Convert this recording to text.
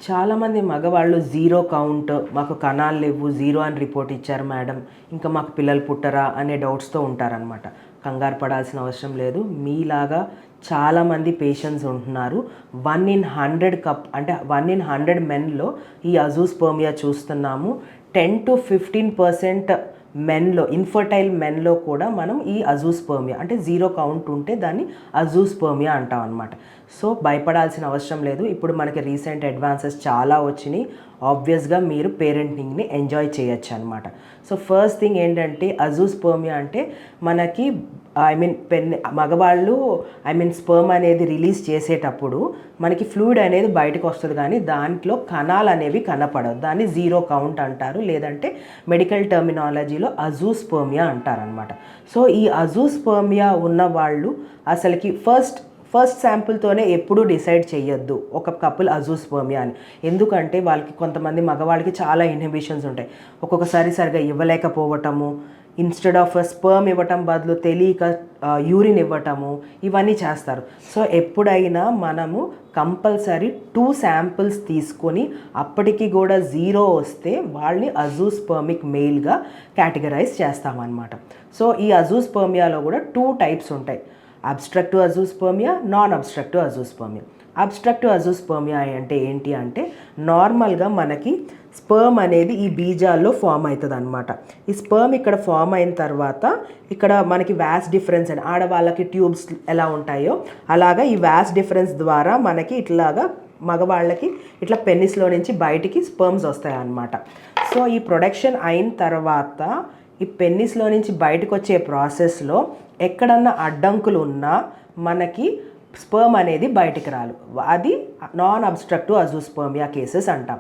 చాలామంది మగవాళ్ళు zero count, మాకు కణాలు లేవు, జీరో అని రిపోర్ట్ ఇచ్చారు మేడం, ఇంకా మాకు పిల్లలు పుట్టరా అనే డౌట్స్తో ఉంటారనమాట. కంగారు పడాల్సిన అవసరం లేదు. మీలాగా చాలామంది పేషెంట్స్ ఉంటున్నారు. 1 in 100 అంటే 1 in 100 మెన్లో ఈ అజూస్పర్మియా చూస్తున్నాము. 10 to 15% మెన్లో, ఇన్ఫర్టైల్ మెన్లో కూడా మనం ఈ అజూస్పర్మియా అంటే జీరో కౌంట్ ఉంటే దాన్ని అజూస్పర్మియా అంటాం అనమాట. సో భయపడాల్సిన అవసరం లేదు. ఇప్పుడు మనకి రీసెంట్ అడ్వాన్సెస్ చాలా వచ్చినాయి. ఆబ్వియస్గా మీరు పేరెంటింగ్ని ఎంజాయ్ చేయొచ్చు అనమాట. సో ఫస్ట్ థింగ్ ఏంటంటే అజూస్పర్మియా అంటే మనకి మగవాళ్ళు స్పర్మ్ అనేది రిలీజ్ చేసేటప్పుడు మనకి ఫ్లూయిడ్ అనేది బయటకు వస్తుంది, కానీ దాంట్లో కణాలు అనేవి కనపడవు. దాన్ని జీరో కౌంట్ అంటారు, లేదంటే మెడికల్ టర్మినాలజీలో అజూస్పర్మియా అంటారనమాట. సో ఈ అజూస్పర్మియా ఉన్న వాళ్ళు అసలుకి ఫస్ట్ శాంపుల్తోనే ఎప్పుడూ డిసైడ్ చేయొద్దు ఒక కపుల్ అజూస్పర్మియా అని. ఎందుకంటే వాళ్ళకి కొంతమంది మగవాళ్ళకి చాలా ఇన్హిబిషన్స్ ఉంటాయి. ఒక్కొక్కసారి సరిగా ఇవ్వలేకపోవటము, ఇన్స్టెడ్ ఆఫ్ స్పర్మ్ ఇవ్వటం బదులు తెలియక యూరిన్ ఇవ్వటము, ఇవన్నీ చేస్తారు. సో ఎప్పుడైనా మనము కంపల్సరీ 2 శాంపిల్స్ తీసుకొని అప్పటికి కూడా జీరో వస్తే వాళ్ళని అజూస్పర్మిక్ మెయిల్గా కేటగరైజ్ చేస్తామన్నమాట. సో ఈ అజూస్పర్మియాలో కూడా 2 టైప్స్ ఉంటాయి: obstructive azoospermia, non obstructive azoospermia. Obstructive azoospermia అంటే ఏంటి అంటే, నార్మల్గా మనకి స్పర్మ్ అనేది ఈ బీజాల్లో ఫామ్ అవుతుంది అనమాట. ఈ స్పర్మ్ ఇక్కడ ఫామ్ అయిన తర్వాత ఇక్కడ మనకి వ్యాస్ డిఫరెన్స్ అని, ఆడవాళ్ళకి ట్యూబ్స్ ఎలా ఉంటాయో అలాగా ఈ వ్యాస్ డిఫరెన్స్ ద్వారా మనకి ఇట్లాగా మగవాళ్ళకి ఇట్లా పెన్నిస్లో నుంచి బయటికి స్పర్మ్స్ వస్తాయి అన్నమాట. సో ఈ ప్రొడక్షన్ అయిన తర్వాత ఈ పెన్నిస్లో నుంచి బయటకు వచ్చే ప్రాసెస్లో ఎక్కడన్నా అడ్డంకులు ఉన్నా మనకి స్పర్మ్ అనేది బయటికి రాదు. అది నాన్ అబ్స్ట్రక్టివ్ అజూస్పర్మియా కేసెస్ అంటాం.